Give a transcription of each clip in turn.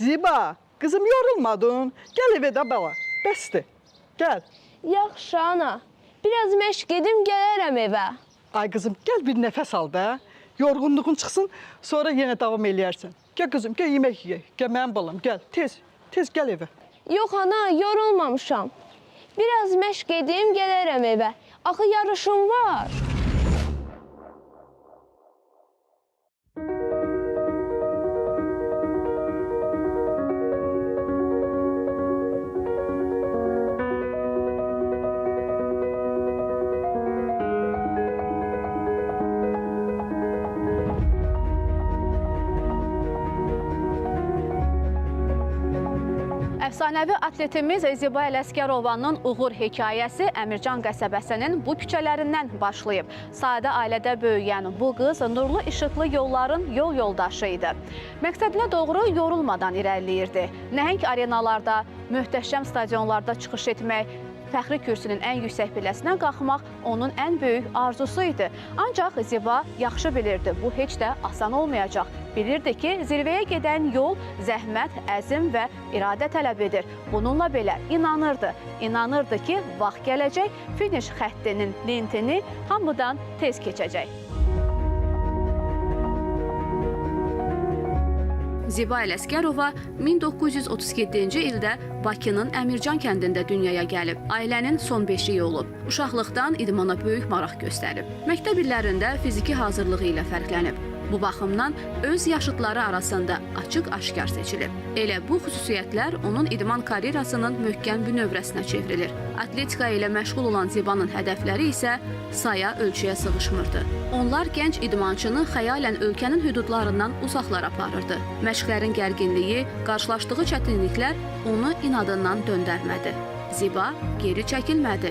Ziba, kızım yorulmadın. Gel eve de bala. Bəsdir. Gel. Yaxşı ana. Biraz məşq edim gələrəm evə. Ay kızım gel bir nefes al da. Yorgunluğun çıksın sonra yine devam eləyərsən. Gel kızım gel yemek ye. Gel mənim balam gel. Tez gel eve. Yox ana, yorulmamışam. Biraz məşq edim gələrəm evə. Axı yarışım var. Əfsanəvi atletimiz Ziba Ələsgərovanın uğur hekayəsi Əmircan qəsəbəsinin bu küçələrindən başlayıb. Sadə ailədə böyüyən bu qız nurlu işıqlı yolların yol yoldaşı idi. Məqsədinə doğru yorulmadan irəliləyirdi. Nəhəng arenalarda, möhtəşəm stadionlarda çıxış etmək, fəxri kürsünün ən yüksək pilləsinə qalxmaq onun ən böyük arzusu idi. Ancaq Ziba yaxşı bilirdi, bu heç də asan olmayacaq. Bilirdi ki, zirvəyə gedən yol zəhmət, əzm və iradə tələb edir. Bununla belə inanırdı. İnanırdı ki, vaxt gələcək, finiş xəttinin lentini hamıdan tez keçəcək. Ziba Ələsgərova 1937-ci ildə Bakının Əmircan kəndində dünyaya gəlib. Ailənin son beşiyi olub. Uşaqlıqdan idmana böyük maraq göstərib. Məktəb illərində fiziki hazırlığı ilə fərqlənib. Bu baxımdan öz yaşıdları arasında açıq-aşkar seçilib. Elə bu xüsusiyyətlər onun idman karyerasının möhkəm bünövrəsinə çevrilir. Atletika ilə məşğul olan Zibanın hədəfləri isə saya ölçüyə sığışmırdı. Onlar gənc idmançını xəyalən ölkənin hüdudlarından uzaqlara aparırdı. Məşqlərin gərginliyi, qarşılaşdığı çətinliklər onu inadından döndərmədi. Ziba geri çəkilmədi.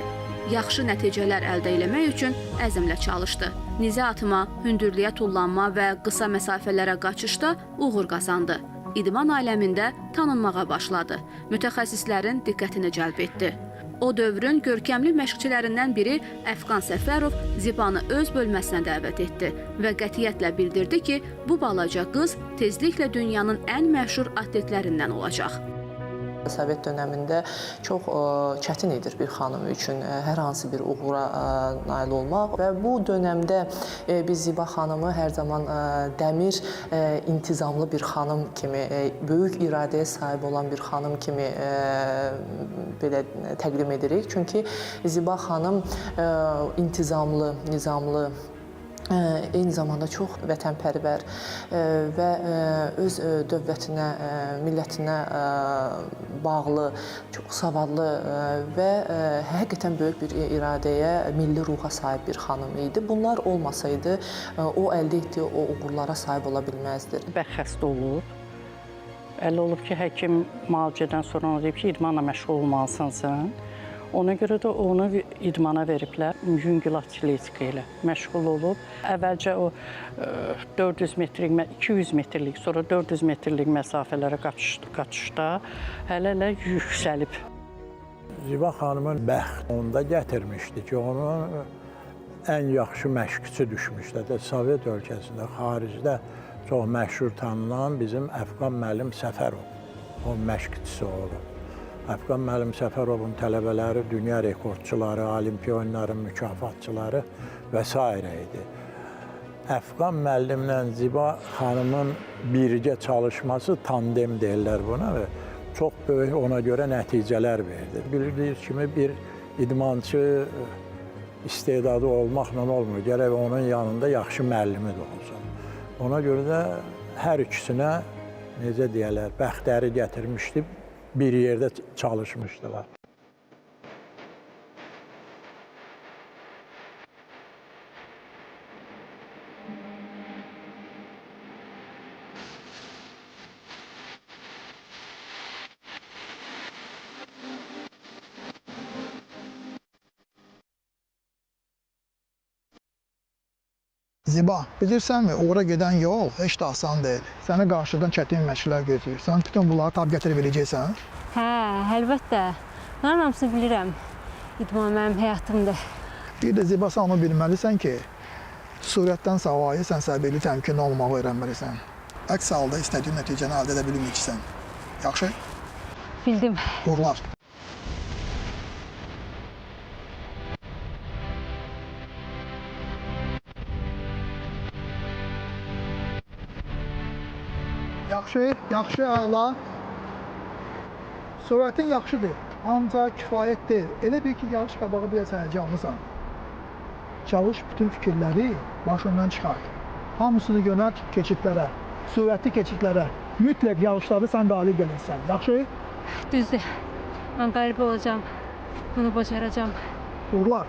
Yaxşı nəticələr əldə etmək üçün əzmlə çalışdı. Nizə atma, hündürlüyə tullanma və qısa məsafələrə qaçışda uğur qazandı. İdman aləmində tanınmağa başladı. Mütəxəssislərin diqqətini cəlb etdi. O dövrün görkəmli məşqçilərindən biri Əfqan Səfərov Zibanı öz bölməsinə dəvət etdi və qətiyyətlə bildirdi ki, bu balaca qız tezliklə dünyanın ən məşhur atletlərindən olacaq. Sovet dönəmində çox çətin edir bir xanım üçün hər hansı bir uğura nail olmaq və bu dönəmdə biz Ziba xanımı hər zaman dəmir, intizamlı bir xanım kimi, böyük iradəyə sahib olan bir xanım kimi belə təqdim edirik. Çünki Ziba xanım intizamlı, nizamlı, eyni zamanda çox vətənpərvər və öz dövlətinə, millətinə bağlı, çox savadlı və həqiqətən böyük bir iradəyə, milli ruha sahib bir xanım idi. Bunlar olmasaydı, o əldə etdiyi o uğurlara sahib ola bilməzdi. Xəstə olub. Elə olub ki, həkim müalicədən sonra ona deyib ki, idmanla məşğul olmalısın sən. Ona görə də onu idmana veriblər, yüngül atletika ilə məşğul olub. Əvvəlcə o 400 metrlik, 200 metrlik, sonra 400 metrlik məsafələrə qaçışda hələ yüksəlib. Ziba xanımın bəxt onda gətirmişdi ki, onun ən yaxşı məşqçisi düşmüşdü. Sovet ölkəsində, xaricdə çox məşhur tanınan bizim Əfqan müəllim Səfərov, onun məşqçisi olub. Əfqan müəllim Səfərovun tələbələri dünya rekordçuları, olimpiya oyunlarının mükafatçıları və s. idi. Əfqan müəllimlə Ziba xanımın birgə çalışması tandem deyirlər buna və çox böyük ona görə nəticələr verdi. Bildiyiniz kimi bir idmançı istedadı olmaqla olmur, gərək onun yanında yaxşı müəllimi də olsun. Ona görə də hər ikisinə, necə deyərlər, bəxtəri gətirmişdi. Bir yerdə çalışmışdılar. Ziba, bilirsənmi, ora gedən yol heç də asan deyil. Səni qarşıdan çətin məşqlər gözləyir. Sən bütün bunları tab gətirə biləcəksən? Hə, əlbəttə. Mən hamısını bilirəm. İdman mənim həyatımdır. Bir də Ziba, sən onu bilməlisən ki, surətdən savayı sən səbirli, təmkinli olmağı öyrənməlisən. Əks halda istədiyin nəticəni əldə edə bilməyəcəksən. Yaxşı? Bildim. Uğurlar. Yaxşı ağla. Sürətin yaxşıdır, ancaq kifayət deyil. Elə bil ki, yarış qabağı biraz həyəcanlısan. Çalış bütün fikirləri başından çıxart. Hamısını yönət keçidlərə, sürətli keçidlərə. Mütləq yarışlarda sən qalib gəlirsən. Yaxşı? Düzdür. Mən qalib olacağam. Bunu bacaracağam. Uğurlar.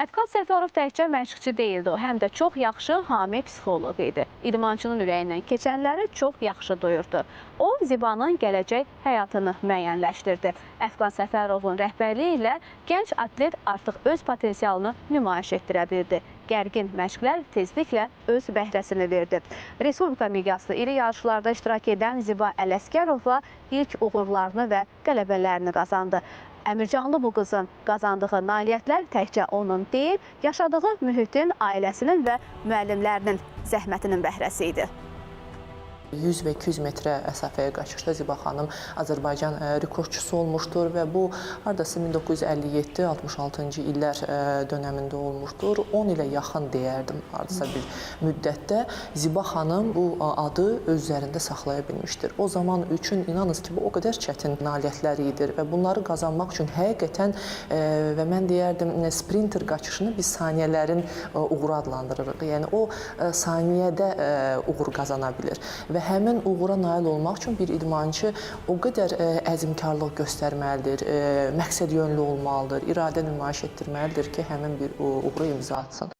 Əfqan Səfərov təkcə məşqçi deyildi, o həm də çox yaxşı hami psixoloq idi. İdmançının ürəyindən keçənləri çox yaxşı duyurdu. O, Zibanın gələcək həyatını müəyyənləşdirdi. Əfqan Səfərovun rəhbərliyi ilə gənc atlet artıq öz potensialını nümayiş etdirə bildi. Gərgin məşqlər tezliklə öz bəhrəsini verdi. Respublika miqyaslı iri yarışlarda iştirak edən Ziba Ələsgərova ilk uğurlarını və qələbələrini qazandı. Əmircanlı bu qızın qazandığı nailiyyətlər təkcə onun deyil, yaşadığı mühitin, ailəsinin və müəllimlərinin zəhmətinin bəhrəsi idi. 100 və 200 metrə məsafəyə qaçışda Ziba xanım Azərbaycan rekordçusu olmuşdur və bu hardasa 1957-66-cı illər dönəmində olmuşdur. 10 ilə yaxın deyərdim hardasa bir müddətdə Ziba xanım bu adı öz üzərində saxlaya bilmişdir. O zaman üçün inanınız ki, bu o qədər çətin nailiyyətlər idi və bunları qazanmaq üçün həqiqətən və mən deyərdim sprinter qaçışını biz saniyələrin uğuru adlandırırıq. Yəni o saniyədə uğur qazana bilir və həmin uğura nail olmaq üçün bir idmançı o qədər əzmkarlıq göstərməlidir, məqsəd yönlü olmalıdır, iradə nümayiş etdirməlidir ki, həmin bir uğura imza atsın.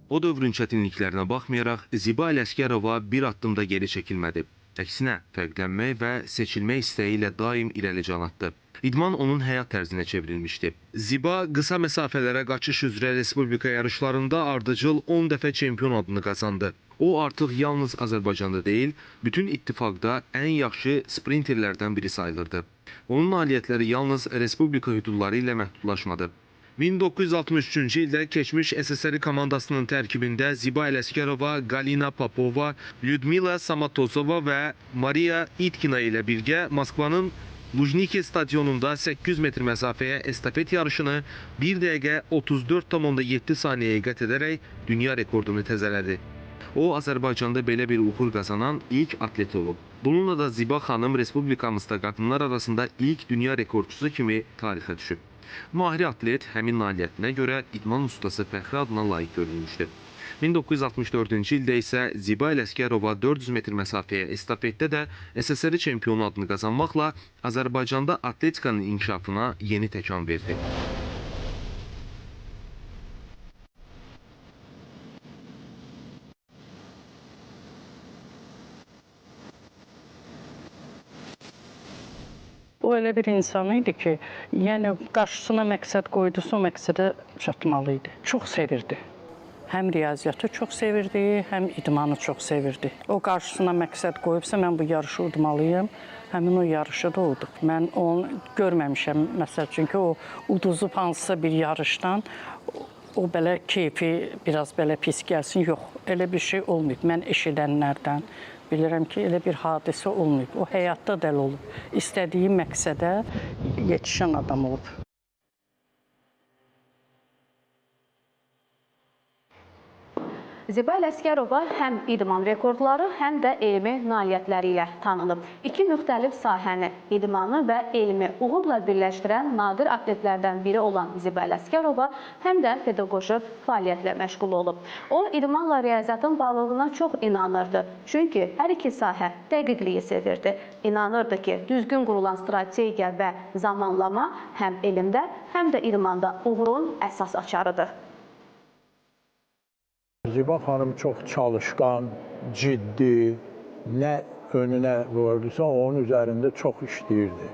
O dövrün çətinliklərinə baxmayaraq, Ziba Ələsgərova bir addım da geri çəkilmədi. Əksinə, fərqlənmək və seçilmək istəyi ilə daim irəli can atdı. İdman onun həyat tərzinə çevrilmişdi. Ziba qısa məsafələrə qaçış üzrə Respublika yarışlarında ardıcıl 10 dəfə çempion adını qazandı. O artıq yalnız Azərbaycanda deyil, bütün ittifaqda ən yaxşı sprinterlərdən biri sayılırdı. Onun nailiyyətləri yalnız Respublika hüdudları ilə məhdudlaşmadı. 1963-cü ildə keçmiş SSR komandasının tərkibində Ziba Ələsgərova, Galina Popova, Lyudmila Samatozova və Maria Itkina ilə birgə Moskvanın Lujniki stadionunda 800 metr məsafəyə estafet yarışını 1 dəqiqə 34,7 saniyəyə qət edərək dünya rekordunu təzələdi. O, Azərbaycanda belə bir uğur qazanan ilk atlet olub. Bununla da Ziba xanım Respublikamızda qadınlar arasında ilk dünya rekordçusu kimi tarixə düşüb. Mahir atlet həmin nailiyyətinə görə idman ustası fəxri adına layiq görülmüşdür. 1964-cü ildə isə Ziba Ələsgərova 400 metr məsafəyə estafetdə də SSR çempionu adını qazanmaqla Azərbaycanda atletikanın inkişafına yeni təkan verdi. O elə bir insan idi ki, yəni qarşısına məqsəd qoydusa, o məqsədə çatmalı idi. Çox sevirdi. Həm riyaziyyatı çox sevirdi, həm idmanı çox sevirdi. O qarşısına məqsəd qoyubsa, mən bu yarışı udmalıyım, həmin o yarışı da udub. Mən onu görməmişəm, məsəl üçün ki, o uduzub hansısa bir yarışdan, o belə keyfi biraz belə pis gəlsin, yox, elə bir şey olmayıb. Mən eşidənlərdən bilirəm ki, elə bir hadisə olmayıb. O həyatda dəl olub. İstədiyi məqsədə yetişən adam olub. Ziba Ələsgərova həm idman rekordları, həm də elmi nailiyyətləri ilə tanınıb. İki müxtəlif sahəni, idmanı və elmi uğurla birləşdirən nadir atletlərdən biri olan Ziba Ələsgərova həm də pedaqoji fəaliyyətlə məşğul olub. O, idmanla riyaziyyatın bağlılığına çox inanırdı. Çünki hər iki sahə dəqiqliyi sevirdi. İnanırdı ki, düzgün qurulan strategiya və zamanlama həm elmdə, həm də idmanda uğurun əsas açarıdır. Ziba xanım çox çalışqan, ciddi, nə önünə qoyulursa onun üzərində çox işləyirdi.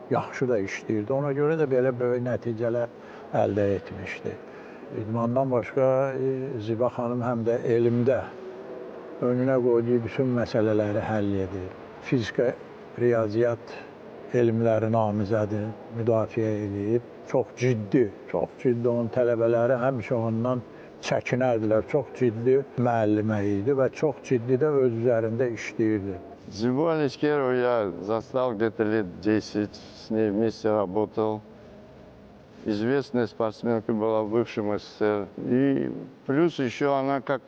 Yaxşı da işləyirdi. Ona görə də belə böyük nəticələr əldə etmişdi. İdmandan başqa Ziba xanım həm də elmdə önünə qoyduğu bütün məsələləri həll edir. Fizika, riyaziyyat elmləri namizədi müdafiə edib. Çox ciddi onun tələbələri həmişə ondan çəkinərdilər. Çox ciddi müəllimə idi və çox ciddi də öz üzərində işləyirdi. Зибу Алескерову я застал где-то лет 10, с ней вместе работал. Известная спортсменка была в бывшем СССР. И плюс еще она как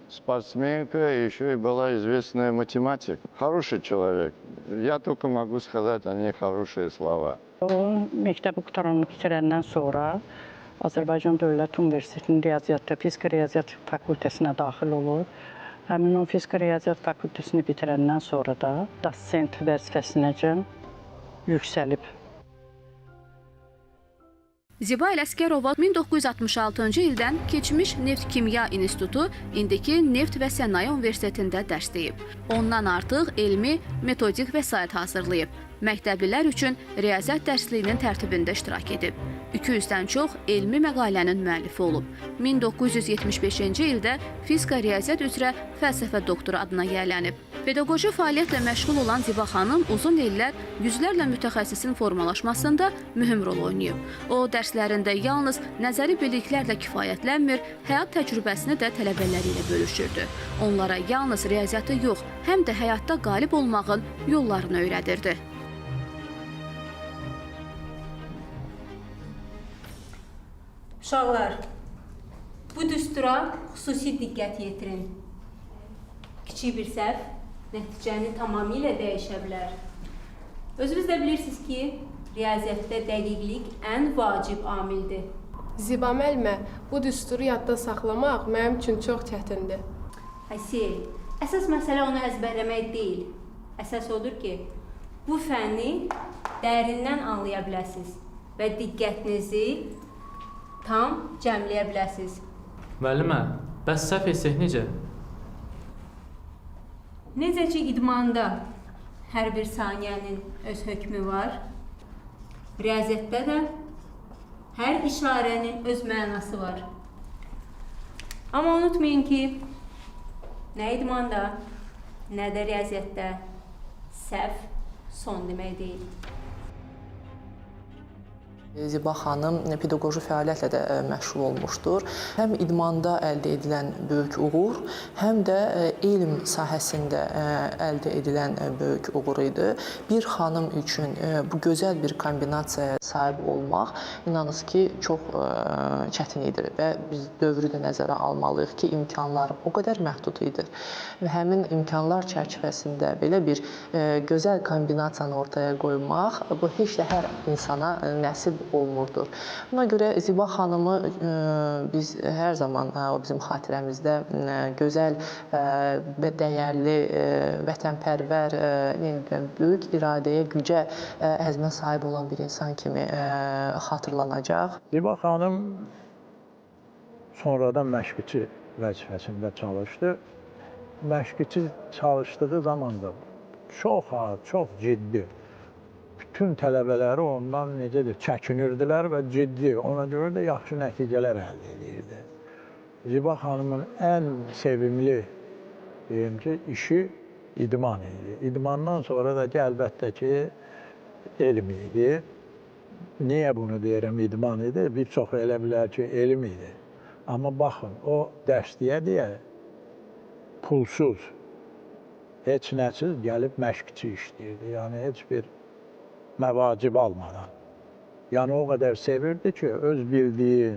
спортсменка, еще и была известная математик. Хороший человек. Я только могу сказать о ней хорошие слова. O məktəbi qutaranını bitirəndən sonra Azərbaycan Dövlət Universitetinin Riyaziyyat, Fizika Riyaziyyat fakültəsinə daxil olur. Həmin o Fizika Riyaziyyat fakültəsini bitirəndən sonra da dosent vəzifəsinəcən yüksəlib. Ziba Ələsgərova 1966-cı ildən keçmiş Neft Kimya İnstitutu, indiki Neft və Sənaye Universitetində dərs deyib. Ondan artıq elmi, metodik vəsait hazırlayıb. Məktəblilər üçün riyaziyyat dərsliyinin tərtibində iştirak edib. 200-dən çox elmi məqalənin müəllifi olub. 1975-ci ildə fizika riyaziyyat üzrə fəlsəfə doktoru adına yiyələnib. Pedaqoji fəaliyyətlə məşğul olan Ziba xanım uzun illər yüzlərlə mütəxəssisin formalaşmasında mühüm rol oynayıb. O, dərslərində yalnız nəzəri biliklərlə kifayətlənmir, həyat təcrübəsini də tələbələri ilə bölüşürdü. Onlara yalnız riyaziyyatı yox, həm də həyatda qalib olmağın yollarını öyrədirdi. Uşaqlar, bu düstura xüsusi diqqət yetirin. Kiçik bir səhv nəticəni tamamilə dəyişə bilər. Özünüz də bilirsiniz ki, riyaziyyatda dəqiqlik ən vacib amildir. Ziba müəllimə, bu düsturu yadda saxlamaq mənim üçün çox çətindir. Asil, əsas məsələ onu əzbərləmək deyil. Əsas odur ki, bu fənni dərindən anlaya biləsiniz və diqqətinizi tam cəmləyə biləsiniz. Müəllimə, bəs səhv etsək necə? Necə ki, idmanda hər bir saniyənin öz hökmü var, riyaziyyatda da hər işarənin öz mənası var. Amma unutmayın ki, nə idmanda, nə də riyaziyyatda səhv son demək deyil. Ziba xanım pedaqoji fəaliyyətlə də məşğul olmuşdur. Həm idmanda əldə edilən böyük uğur, həm də elm sahəsində əldə edilən böyük uğur idi. Bir xanım üçün bu gözəl bir kombinasiyaya sahib olmaq, inanınız ki, çox çətin idi və biz dövrü də nəzərə almalıyıq ki, imkanlar o qədər məhdud idi. Və həmin imkanlar çərçivəsində belə bir gözəl kombinasiyanı ortaya qoymaq, bu heç də hər insana nəsib olmurdur. Buna görə Ziba xanımı biz hər zaman o bizim xatirəmizdə gözəl və dəyərli, vətənpərvər, böyük iradəyə, gücə, əzmə sahib olan bir insan kimi xatırlanacaq. Ziba xanım sonradan məşqçi vəzifəsində çalışdı. Məşqçi çalışdığı zaman da çox az, çox ciddi. Bütün tələbələri ondan necədir, çəkinirdilər və ciddi, ona görə də yaxşı nəticələr əldə edirdi. Ziba xanımın ən sevimli deyim ki, işi idman idi. İdmandan sonra da əlbəttə ki, elm idi. Niyə bunu deyirəm, idman idi? Bir çox elə bilər ki, elm idi. Amma baxın, o dərsliyə pulsuz, heç nəsiz gəlib məşqçi işləyirdi. Yəni, heç bir məvacib almadan. Yəni, o qədər sevirdi ki, öz bildiyi,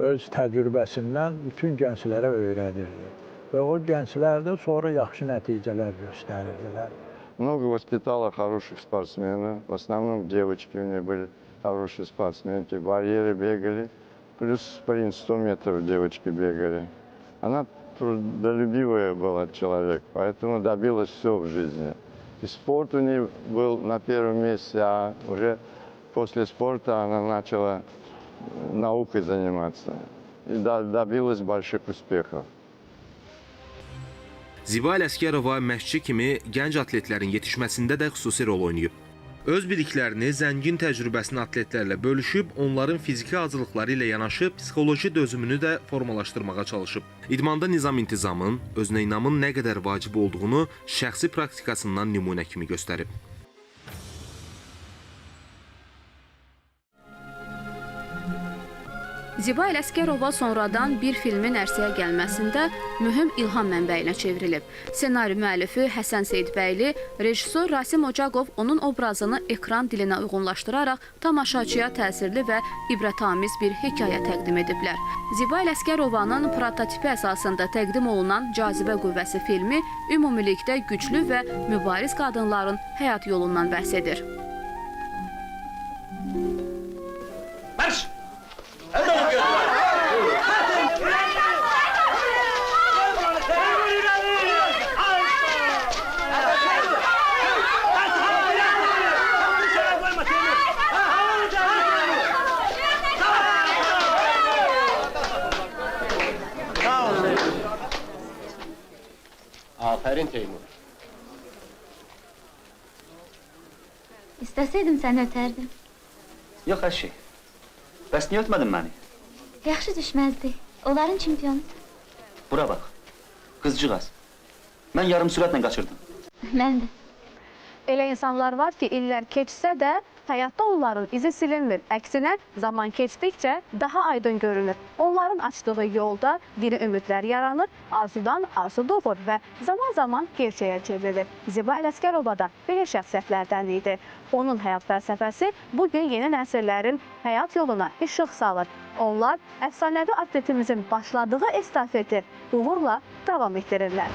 öz təcrübəsindən bütün gənclərə öyrədirdi. Və o gənclər də sonra yaxşı nəticələr göstərirdilər. Много воспитала хороших спортсменов. В основном девочки у меня были хорошие спортсменки. Барьеры бегали. Плюс спринт 100 метров девочки бегали. Она трудолюбивая была человек, поэтому добилась все в жизни. И спорт у нее был на первом месте, а уже после спорта она начала наукой заниматься. И добилась больших успехов. Ziba Ələsgərova məşqçi kimi gənc atletlərin yetişməsində də xüsusi rol oynayıb. Öz biliklərini, zəngin təcrübəsini atletlərlə bölüşüb, onların fiziki hazırlıqları ilə yanaşı psixoloji dözümünü də formalaşdırmağa çalışıb. İdmanda nizam-intizamın, özünə inamın nə qədər vacib olduğunu şəxsi praktikasından nümunə kimi göstərib. Ziba Ələsgərova sonradan bir filmin ərsəyə gəlməsində mühüm ilham mənbəyinə çevrilib. Ssenari müəllifi Həsən Seyidbəyli, rejissor Rasim Ocaqov onun obrazını ekran dilinə uyğunlaşdıraraq tamaşaçıya təsirli və ibrətamiz bir hekayə təqdim ediblər. Ziba Ələsgərovanın prototipi əsasında təqdim olunan Cazibə qüvvəsi filmi ümumilikdə güclü və mübariz qadınların həyat yolundan bəhs edir. Marş! Aferin Teymur. İstəsəydim səni ötərdim. Yox əşi. Bəs niyə ötmədin məni? Yaxşı düşməzdi. Onların çempionudur. Bura bax. Qızcığaz. Mən yarım sürətlə qaçırdım. Mən də. Elə insanlar var ki, illər keçsə də həyatda onların izi silinmir. Əksinə, zaman keçdikcə daha aydın görünür. Onların açdığı yolda yeni ümidlər yaranır, arzudan arzu doğur və zaman-zaman gerçəyə çevrilir. Ziba Ələsgərova da belə şəxsiyyətlərdən idi. Onun həyat fəlsəfəsi bugün yeni nəsillərin həyat yoluna işıq salır. Onlar əfsanəvi atletimizin başladığı estafeti uğurla davam etdirirlər.